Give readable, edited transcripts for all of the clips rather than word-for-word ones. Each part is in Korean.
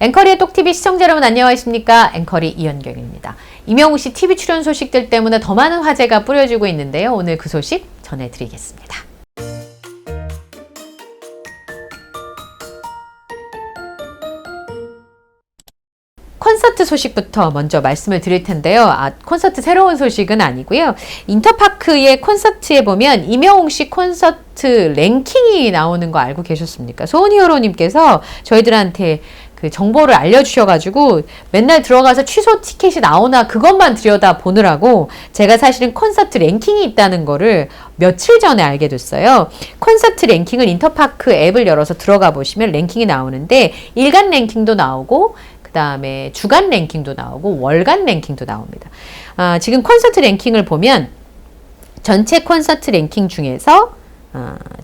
앵커리의 똑TV 시청자 여러분 안녕하십니까? 앵커리 이현경입니다. 임영웅 씨 TV 출연 소식들 때문에 더 많은 화제가 뿌려지고 있는데요. 오늘 그 소식 전해드리겠습니다. 콘서트 소식부터 먼저 말씀을 드릴 텐데요. 콘서트 새로운 소식은 아니고요. 인터파크의 콘서트에 보면 임영웅 씨 콘서트 랭킹이 나오는 거 알고 계셨습니까? 소은히어로님께서 저희들한테 그 정보를 알려주셔가지고 맨날 들어가서 취소 티켓이 나오나 그것만 들여다 보느라고 제가 사실은 콘서트 랭킹이 있다는 거를 며칠 전에 알게 됐어요. 콘서트 랭킹은 인터파크 앱을 열어서 들어가 보시면 랭킹이 나오는데 일간 랭킹도 나오고 그 다음에 주간 랭킹도 나오고 월간 랭킹도 나옵니다. 지금 콘서트 랭킹을 보면 전체 콘서트 랭킹 중에서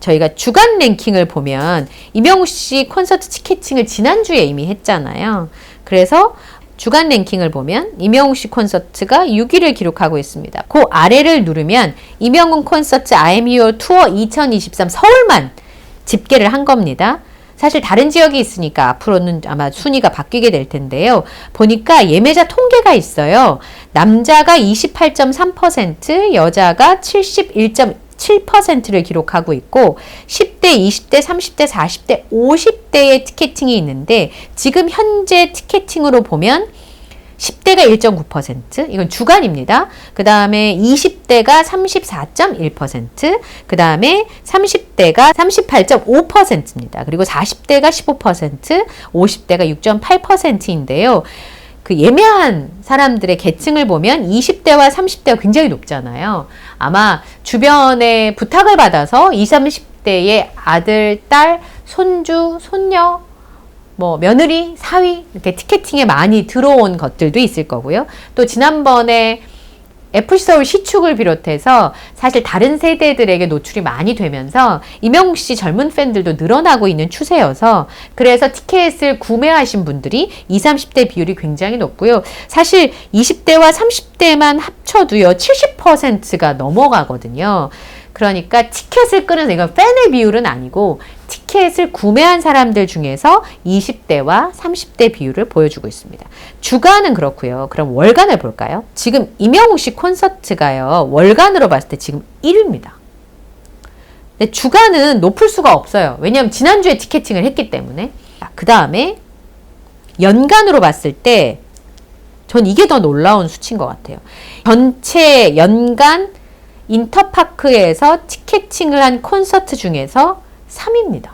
저희가 주간 랭킹을 보면 임영웅 씨 콘서트 티켓팅을 지난주에 이미 했잖아요. 그래서 주간 랭킹을 보면 임영웅 씨 콘서트가 6위를 기록하고 있습니다. 그 아래를 누르면 임영웅 콘서트 I'm Your Tour 2023 서울만 집계를 한 겁니다. 사실 다른 지역이 있으니까 앞으로는 아마 순위가 바뀌게 될 텐데요. 보니까 예매자 통계가 있어요. 남자가 28.3%, 여자가 71.7%를 기록하고 있고 10대, 20대, 30대, 40대, 50대의 티켓팅이 있는데 지금 현재 티켓팅으로 보면 10대가 1.9%, 이건 주간입니다. 그 다음에 20대가 34.1%, 그 다음에 30대가 38.5%입니다. 그리고 40대가 15%, 50대가 6.8%인데요. 그 예매한 사람들의 계층을 보면 20대와 30대가 굉장히 높잖아요. 아마 주변에 부탁을 받아서 20, 30대의 아들, 딸, 손주, 손녀, 며느리, 사위 이렇게 티켓팅에 많이 들어온 것들도 있을 거고요. 또 지난번에 FC서울 시축을 비롯해서 사실 다른 세대들에게 노출이 많이 되면서 임영웅 씨 젊은 팬들도 늘어나고 있는 추세여서 그래서 티켓을 구매하신 분들이 20, 30대 비율이 굉장히 높고요. 사실 20대와 30대만 합쳐도요 70%가 넘어가거든요. 그러니까 티켓을 끄는, 이건 팬의 비율은 아니고 티켓을 구매한 사람들 중에서 20대와 30대 비율을 보여주고 있습니다. 주간은 그렇고요. 그럼 월간을 볼까요? 지금 임영웅 씨 콘서트가요. 월간으로 봤을 때 지금 1위입니다. 근데 주간은 높을 수가 없어요. 왜냐하면 지난주에 티켓팅을 했기 때문에. 그 다음에 연간으로 봤을 때 전 이게 더 놀라운 수치인 것 같아요. 전체 연간 인터파크에서 티켓팅을 한 콘서트 중에서 3위입니다.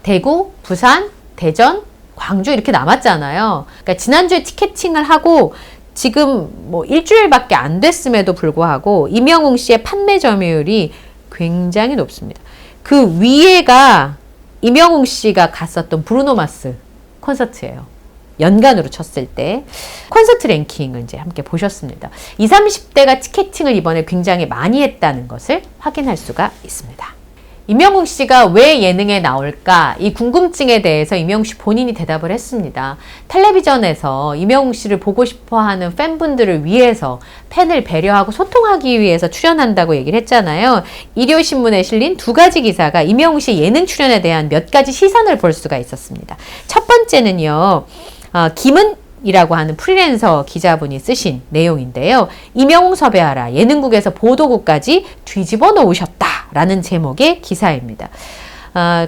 대구, 부산, 대전, 광주 이렇게 남았잖아요. 그러니까 지난주에 티켓팅을 하고 지금 일주일밖에 안 됐음에도 불구하고 임영웅 씨의 판매 점유율이 굉장히 높습니다. 그 위에가 임영웅 씨가 갔었던 브루노 마스 콘서트예요. 연간으로 쳤을 때 콘서트 랭킹을 이제 함께 보셨습니다. 20, 30대가 티켓팅을 이번에 굉장히 많이 했다는 것을 확인할 수가 있습니다. 임영웅 씨가 왜 예능에 나올까? 이 궁금증에 대해서 임영웅 씨 본인이 대답을 했습니다. 텔레비전에서 임영웅 씨를 보고 싶어하는 팬분들을 위해서 팬을 배려하고 소통하기 위해서 출연한다고 얘기를 했잖아요. 일요신문에 실린 두 가지 기사가 임영웅 씨 예능 출연에 대한 몇 가지 시선을 볼 수가 있었습니다. 첫 번째는요. 김은이라고 하는 프리랜서 기자분이 쓰신 내용인데요. 임영웅 섭외하라. 예능국에서 보도국까지 뒤집어 놓으셨다라는 제목의 기사입니다.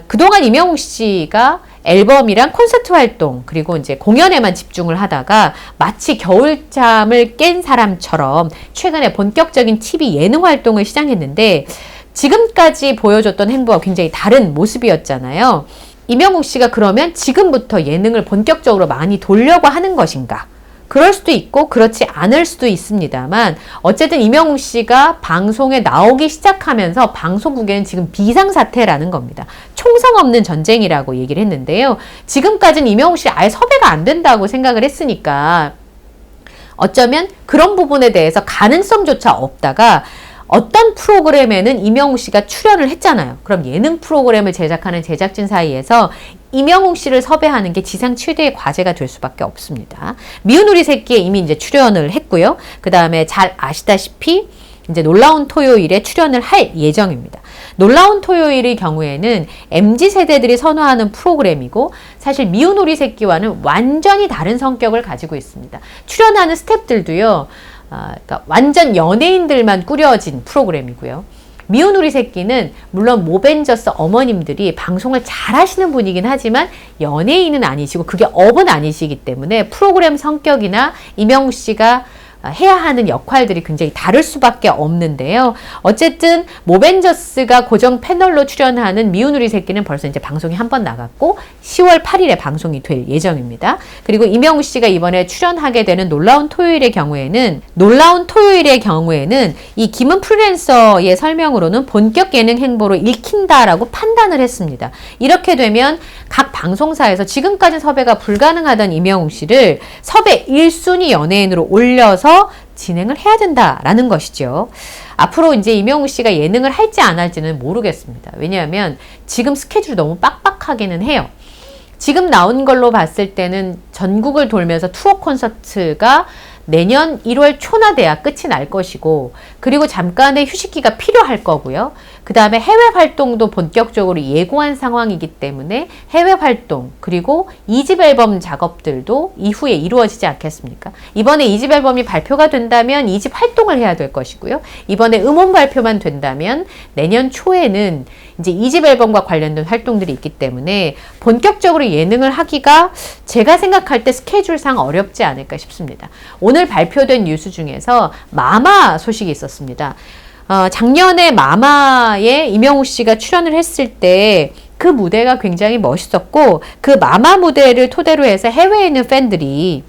그동안 임영웅 씨가 앨범이랑 콘서트 활동 그리고 이제 공연에만 집중을 하다가 마치 겨울잠을 깬 사람처럼 최근에 본격적인 TV 예능 활동을 시작했는데 지금까지 보여줬던 행보와 굉장히 다른 모습이었잖아요. 임영웅 씨가 그러면 지금부터 예능을 본격적으로 많이 돌려고 하는 것인가? 그럴 수도 있고 그렇지 않을 수도 있습니다만 어쨌든 임영웅 씨가 방송에 나오기 시작하면서 방송국에는 지금 비상사태라는 겁니다. 총성 없는 전쟁이라고 얘기를 했는데요. 지금까지는 임영웅 씨 아예 섭외가 안 된다고 생각을 했으니까 어쩌면 그런 부분에 대해서 가능성조차 없다가 어떤 프로그램에는 임영웅 씨가 출연을 했잖아요. 그럼 예능 프로그램을 제작하는 제작진 사이에서 임영웅 씨를 섭외하는 게 지상 최대의 과제가 될 수밖에 없습니다. 미운 우리 새끼에 이미 이제 출연을 했고요. 그 다음에 잘 아시다시피 이제 놀라운 토요일에 출연을 할 예정입니다. 놀라운 토요일의 경우에는 MZ세대들이 선호하는 프로그램이고 사실 미운 우리 새끼와는 완전히 다른 성격을 가지고 있습니다. 출연하는 스태프들도요. 그러니까 완전 연예인들만 꾸려진 프로그램이고요. 미운 우리 새끼는 물론 모벤져스 어머님들이 방송을 잘 하시는 분이긴 하지만 연예인은 아니시고 그게 업은 아니시기 때문에 프로그램 성격이나 이명우 씨가 해야 하는 역할들이 굉장히 다를 수밖에 없는데요. 어쨌든 모벤져스가 고정 패널로 출연하는 미운 우리 새끼는 벌써 이제 방송이 한 번 나갔고 10월 8일에 방송이 될 예정입니다. 그리고 이명우 씨가 이번에 출연하게 되는 놀라운 토요일의 경우에는 이 김은 프리랜서의 설명으로는 본격 예능 행보로 읽힌다라고 판단을 했습니다. 이렇게 되면 각 방송사에서 지금까지 섭외가 불가능하던 이명우 씨를 섭외 1순위 연예인으로 올려서 진행을 해야 된다라는 것이죠. 앞으로 이제 이명우 씨가 예능을 할지 안 할지는 모르겠습니다. 왜냐하면 지금 스케줄이 너무 빡빡하기는 해요. 지금 나온 걸로 봤을 때는 전국을 돌면서 투어 콘서트가 내년 1월 초나 돼야 끝이 날 것이고 그리고 잠깐의 휴식기가 필요할 거고요. 그 다음에 해외 활동도 본격적으로 예고한 상황이기 때문에 해외 활동 그리고 2집 앨범 작업들도 이후에 이루어지지 않겠습니까? 이번에 2집 앨범이 발표가 된다면 2집 활동을 해야 될 것이고요. 이번에 음원 발표만 된다면 내년 초에는 이제 2집 앨범과 관련된 활동들이 있기 때문에 본격적으로 예능을 하기가 제가 생각할 때 스케줄상 어렵지 않을까 싶습니다. 오늘 발표된 뉴스 중에서 마마 소식이 있었습니다. 작년에 마마에 이명우 씨가 출연을 했을 때 그 무대가 굉장히 멋있었고 그 마마 무대를 토대로 해서 해외에 있는 팬들이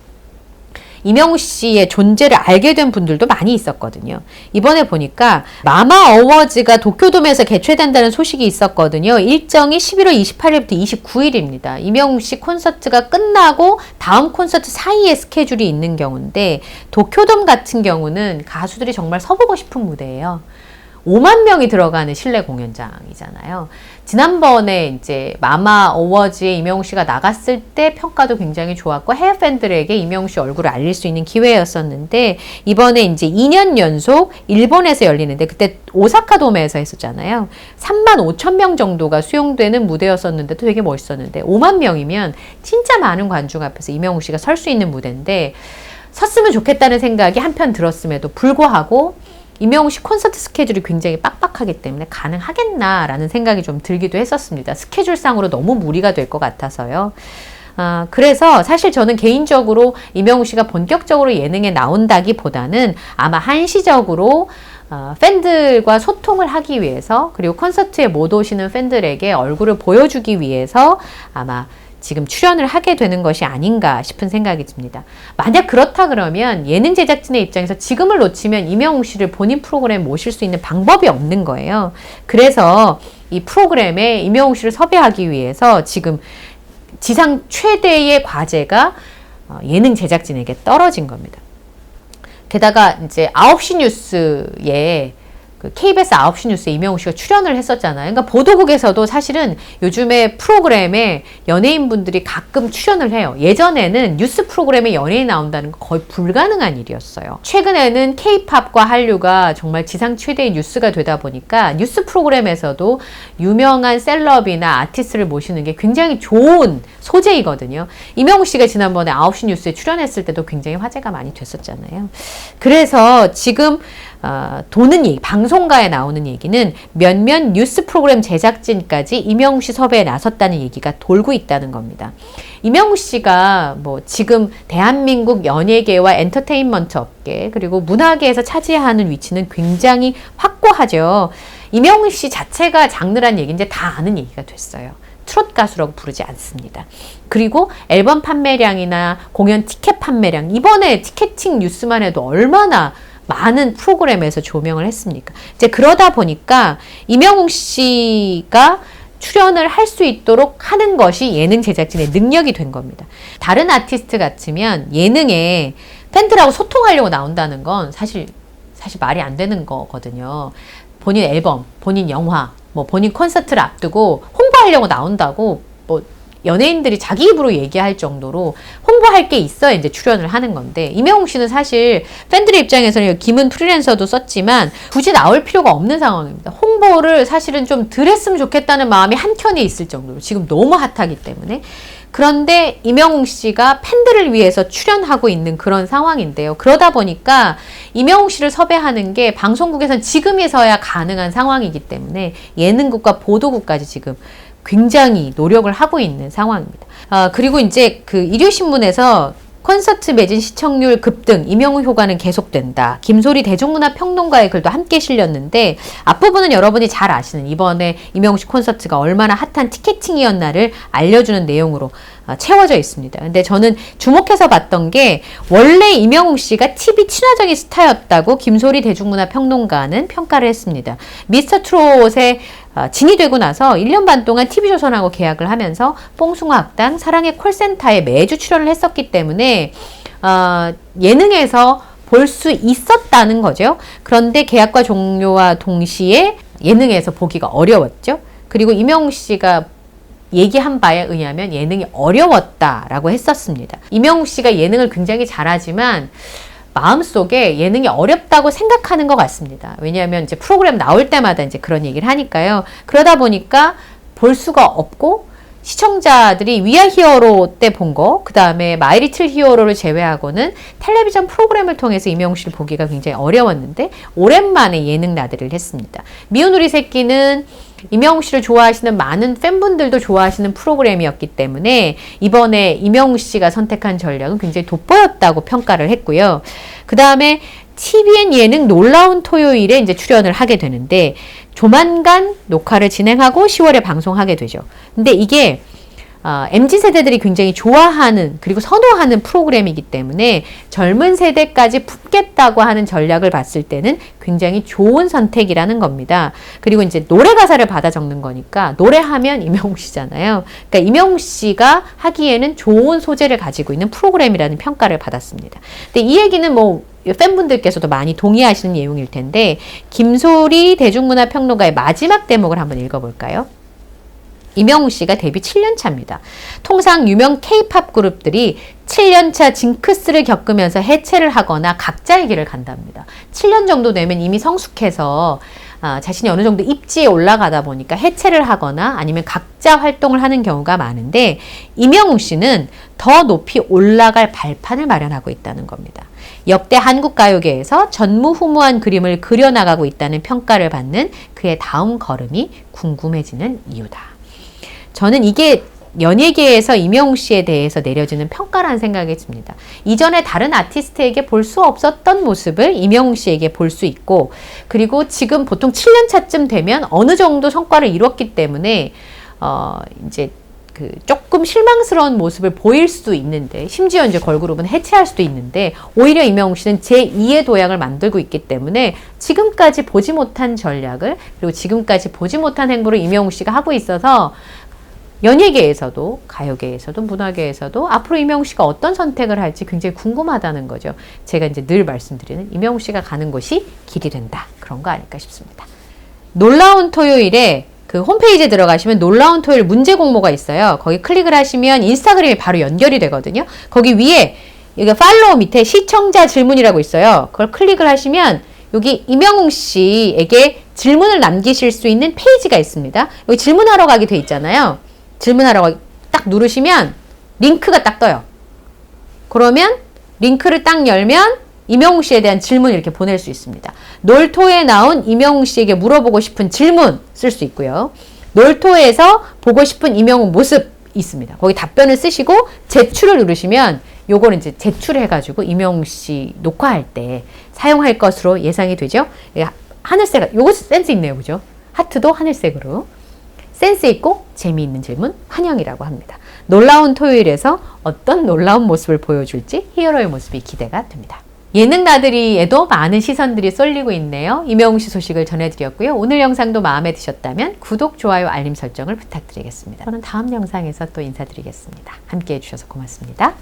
이명우 씨의 존재를 알게 된 분들도 많이 있었거든요. 이번에 보니까 마마 어워즈가 도쿄돔에서 개최된다는 소식이 있었거든요. 일정이 11월 28일부터 29일입니다. 이명우 씨 콘서트가 끝나고 다음 콘서트 사이에 스케줄이 있는 경우인데 도쿄돔 같은 경우는 가수들이 정말 서보고 싶은 무대예요. 5만 명이 들어가는 실내 공연장이잖아요. 지난번에 이제 마마 어워즈에 이명우 씨가 나갔을 때 평가도 굉장히 좋았고 해외 팬들에게 이명우 씨 얼굴을 알릴 수 있는 기회였었는데 이번에 이제 2년 연속 일본에서 열리는데 그때 오사카 돔에서 했었잖아요. 3만 5천 명 정도가 수용되는 무대였었는데도 되게 멋있었는데 5만 명이면 진짜 많은 관중 앞에서 이명우 씨가 설 수 있는 무대인데 섰으면 좋겠다는 생각이 한편 들었음에도 불구하고 이명우 씨 콘서트 스케줄이 굉장히 빡빡하기 때문에 가능하겠나라는 생각이 좀 들기도 했었습니다. 스케줄상으로 너무 무리가 될 것 같아서요. 그래서 사실 저는 개인적으로 이명우 씨가 본격적으로 예능에 나온다기보다는 아마 한시적으로 팬들과 소통을 하기 위해서 그리고 콘서트에 못 오시는 팬들에게 얼굴을 보여주기 위해서 아마 지금 출연을 하게 되는 것이 아닌가 싶은 생각이 듭니다. 만약 그렇다 그러면 예능 제작진의 입장에서 지금을 놓치면 이명우 씨를 본인 프로그램에 모실 수 있는 방법이 없는 거예요. 그래서 이 프로그램에 이명우 씨를 섭외하기 위해서 지금 지상 최대의 과제가 예능 제작진에게 떨어진 겁니다. 게다가 이제 9시 뉴스에 그 KBS 9시 뉴스에 이명우 씨가 출연을 했었잖아요. 그러니까 보도국에서도 사실은 요즘에 프로그램에 연예인분들이 가끔 출연을 해요. 예전에는 뉴스 프로그램에 연예인 나온다는 거 거의 불가능한 일이었어요. 최근에는 K-팝과 한류가 정말 지상 최대의 뉴스가 되다 보니까 뉴스 프로그램에서도 유명한 셀럽이나 아티스트를 모시는 게 굉장히 좋은 소재이거든요. 이명우 씨가 지난번에 9시 뉴스에 출연했을 때도 굉장히 화제가 많이 됐었잖아요. 그래서 지금 도는 얘기, 방송가에 나오는 얘기는 몇몇 뉴스 프로그램 제작진까지 이명우 씨 섭외에 나섰다는 얘기가 돌고 있다는 겁니다. 이명우 씨가 뭐 지금 대한민국 연예계와 엔터테인먼트 업계 그리고 문화계에서 차지하는 위치는 굉장히 확고하죠. 이명우 씨 자체가 장르란 얘기 이제 다 아는 얘기가 됐어요. 트롯 가수라고 부르지 않습니다. 그리고 앨범 판매량이나 공연 티켓 판매량, 이번에 티켓팅 뉴스만 해도 얼마나 많은 프로그램에서 조명을 했습니까? 이제 그러다 보니까 이명웅 씨가 출연을 할 수 있도록 하는 것이 예능 제작진의 능력이 된 겁니다. 다른 아티스트 같으면 예능에 팬들하고 소통하려고 나온다는 건 사실 말이 안 되는 거거든요. 본인 앨범, 본인 영화, 뭐 본인 콘서트를 앞두고 홍보하려고 나온다고 뭐 연예인들이 자기 입으로 얘기할 정도로 홍보할 게 있어야 이제 출연을 하는 건데, 임영웅 씨는 사실 팬들의 입장에서는 김은 프리랜서도 썼지만 굳이 나올 필요가 없는 상황입니다. 홍보를 사실은 좀 덜 했으면 좋겠다는 마음이 한켠에 있을 정도로 지금 너무 핫하기 때문에. 그런데 임영웅 씨가 팬들을 위해서 출연하고 있는 그런 상황인데요. 그러다 보니까 임영웅 씨를 섭외하는 게 방송국에서는 지금에서야 가능한 상황이기 때문에 예능국과 보도국까지 지금 굉장히 노력을 하고 있는 상황입니다. 그리고 이제 그 일요신문에서 콘서트 매진 시청률 급등, 임영웅 효과는 계속된다. 김소리 대중문화평론가의 글도 함께 실렸는데, 앞부분은 여러분이 잘 아시는 이번에 임영웅 씨 콘서트가 얼마나 핫한 티켓팅이었나를 알려주는 내용으로 채워져 있습니다. 근데 저는 주목해서 봤던 게, 원래 임영웅 씨가 TV 친화적인 스타였다고 김소리 대중문화평론가는 평가를 했습니다. 미스터 트롯에 진이 되고 나서 1년 반 동안 TV조선하고 계약을 하면서 뽕숭아 학당, 사랑의 콜센터에 매주 출연을 했었기 때문에 예능에서 볼 수 있었다는 거죠. 그런데 계약과 종료와 동시에 예능에서 보기가 어려웠죠. 그리고 임영웅 씨가 얘기한 바에 의하면 예능이 어려웠다라고 했었습니다. 임영웅 씨가 예능을 굉장히 잘하지만 마음속에 예능이 어렵다고 생각하는 것 같습니다. 왜냐하면 이제 프로그램 나올 때마다 이제 그런 얘기를 하니까요. 그러다 보니까 볼 수가 없고, 시청자들이 위아 히어로 때 본 거, 그 다음에 마이 리틀 히어로를 제외하고는 텔레비전 프로그램을 통해서 임영웅 씨를 보기가 굉장히 어려웠는데, 오랜만에 예능 나들이를 했습니다. 미운 우리 새끼는 임영웅 씨를 좋아하시는 많은 팬분들도 좋아하시는 프로그램이었기 때문에 이번에 임영웅 씨가 선택한 전략은 굉장히 돋보였다고 평가를 했고요. 그 다음에 TVN 예능 놀라운 토요일에 이제 출연을 하게 되는데, 조만간 녹화를 진행하고 10월에 방송하게 되죠. 근데 이게 MZ세대들이 굉장히 좋아하는, 그리고 선호하는 프로그램이기 때문에 젊은 세대까지 품겠다고 하는 전략을 봤을 때는 굉장히 좋은 선택이라는 겁니다. 그리고 이제 노래 가사를 받아 적는 거니까, 노래하면 임영웅 씨잖아요. 그러니까 임영웅 씨가 하기에는 좋은 소재를 가지고 있는 프로그램이라는 평가를 받았습니다. 근데 이 얘기는 뭐 팬분들께서도 많이 동의하시는 내용일 텐데, 김소리 대중문화평론가의 마지막 대목을 한번 읽어볼까요? 임영웅 씨가 데뷔 7년 차입니다. 통상 유명 K-팝 그룹들이 7년 차 징크스를 겪으면서 해체를 하거나 각자의 길을 간답니다. 7년 정도 되면 이미 성숙해서 자신이 어느 정도 입지에 올라가다 보니까 해체를 하거나 아니면 각자 활동을 하는 경우가 많은데, 임영웅 씨는 더 높이 올라갈 발판을 마련하고 있다는 겁니다. 역대 한국 가요계에서 전무후무한 그림을 그려나가고 있다는 평가를 받는 그의 다음 걸음이 궁금해지는 이유다. 저는 이게 연예계에서 임영웅 씨에 대해서 내려지는 평가라는 생각이 듭니다. 이전에 다른 아티스트에게 볼 수 없었던 모습을 임영웅 씨에게 볼 수 있고, 그리고 지금 보통 7년 차쯤 되면 어느 정도 성과를 이뤘기 때문에 이제 그 조금 실망스러운 모습을 보일 수도 있는데, 심지어 이제 걸그룹은 해체할 수도 있는데, 오히려 임영웅 씨는 제2의 도약을 만들고 있기 때문에 지금까지 보지 못한 전략을, 그리고 지금까지 보지 못한 행보를 임영웅 씨가 하고 있어서 연예계에서도, 가요계에서도, 문화계에서도 앞으로 임영웅 씨가 어떤 선택을 할지 굉장히 궁금하다는 거죠. 제가 이제 늘 말씀드리는 임영웅 씨가 가는 곳이 길이 된다, 그런 거 아닐까 싶습니다. 놀라운 토요일에 그 홈페이지에 들어가시면 놀라운 토요일 문제 공모가 있어요. 거기 클릭을 하시면 인스타그램이 바로 연결이 되거든요. 거기 위에 여기 팔로우 밑에 시청자 질문이라고 있어요. 그걸 클릭을 하시면 여기 임영웅 씨에게 질문을 남기실 수 있는 페이지가 있습니다. 여기 질문하러 가게 돼 있잖아요. 질문하러 딱 누르시면 링크가 딱 떠요. 그러면 링크를 딱 열면 임영웅 씨에 대한 질문 이렇게 보낼 수 있습니다. 놀토에 나온 임영웅 씨에게 물어보고 싶은 질문 쓸 수 있고요. 놀토에서 보고 싶은 임영웅 모습 있습니다. 거기 답변을 쓰시고 제출을 누르시면 요걸 이제 제출해가지고 임영웅 씨 녹화할 때 사용할 것으로 예상이 되죠. 하늘색, 요거 센스 있네요. 그죠? 하트도 하늘색으로. 센스 있고 재미있는 질문 환영이라고 합니다. 놀라운 토요일에서 어떤 놀라운 모습을 보여줄지 히어로의 모습이 기대가 됩니다. 예능 나들이에도 많은 시선들이 쏠리고 있네요. 임영웅 씨 소식을 전해드렸고요. 오늘 영상도 마음에 드셨다면 구독, 좋아요, 알림 설정을 부탁드리겠습니다. 저는 다음 영상에서 또 인사드리겠습니다. 함께 해주셔서 고맙습니다.